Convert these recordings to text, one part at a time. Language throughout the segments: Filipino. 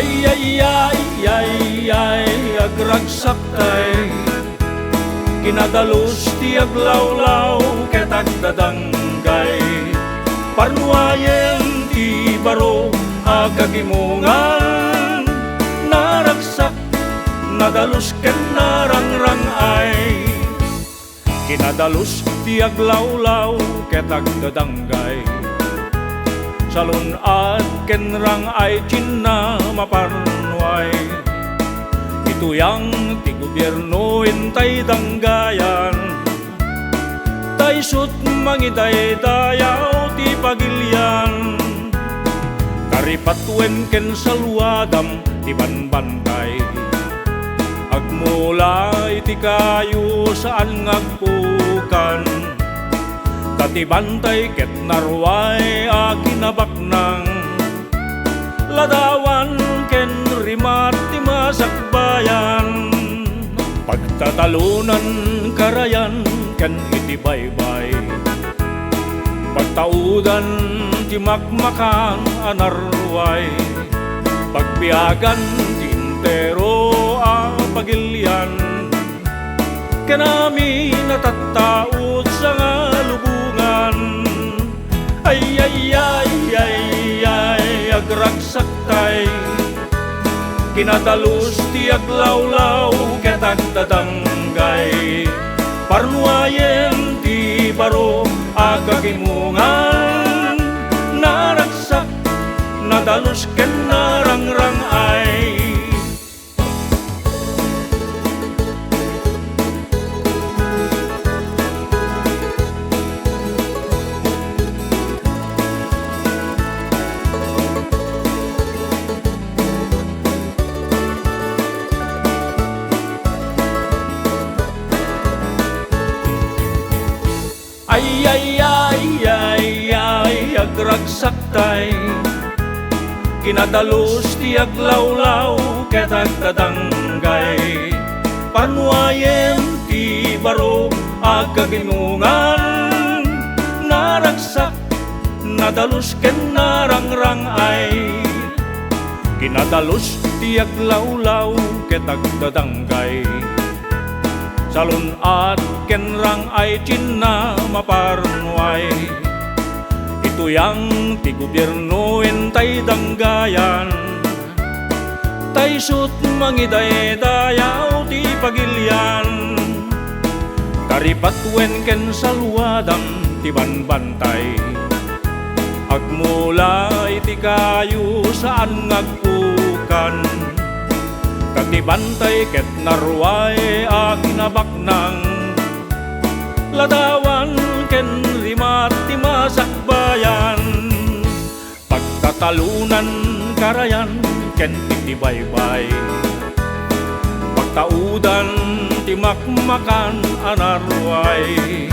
Ay ay ay ay ay agragsak tay kinadalos ti aglawlaw ket agdadanggay parnuayen ti baro agagimungan naragsak nadalos ken narangrang ay kinadalos ti aglawlaw ket agdadanggay salun at kenrang ay chinna maparnuay ituyang ti gobyerno intay danggayan taysut mangiday dayaw ti pagilyan karipatwen ken salwadam ti banbantay agmulay ti kayo saan ngagpukan katibantay ket narway akinabaknang ladawan ken rimat ti masakbayan pagtatalunan karayan ken iti baybay pagtaudan ti makmakan anarway pagbiagan ti intero a pagilyan kanami natataot sa lubungan ay ay ay ay ay agragsak tay kinadalos ti aglawlaw ket agdadanggay parnuayen ti baro agagimungan naragsak nadalos ken narangrang ay ay ay ay ay ay agragsak tay kinadalos ti aglawlaw ket agdadanggay parnuayen ti baro agagimungan naragsak nadalos ken narangrang ay kinadalos ti aglawlaw ket agdadanggay salun at kenrang ay chinna maparnuay ituyang ti gobyerno entay danggayan taysut mangiday dayaw ti pagilyan karipatwen ken salwadam ti banbantay agmulay ti kayo saan ngagpukan katibantay ket narway akinabaknang ladawan ken rimat ti masakbayan pagtatalunan karayan ken iti baybay pagtaudan ti makmakan anarway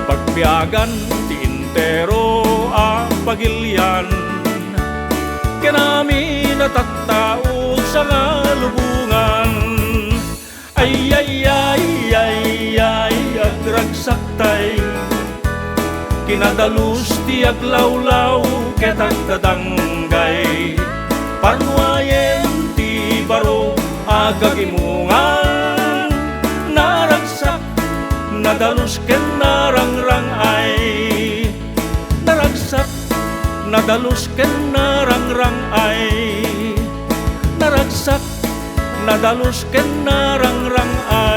pagbiagan ti intero a pagilyan kanami natataot sa lubungan ay ay ay ay ay agragsak tay kinadalos ti aglawlaw ket agdadanggay parnuayen ti baro agagimungan naragsak nadalos ken narangrang ay naragsak nadalos ken narangrang ay naragsak nadalos ken narangrang ay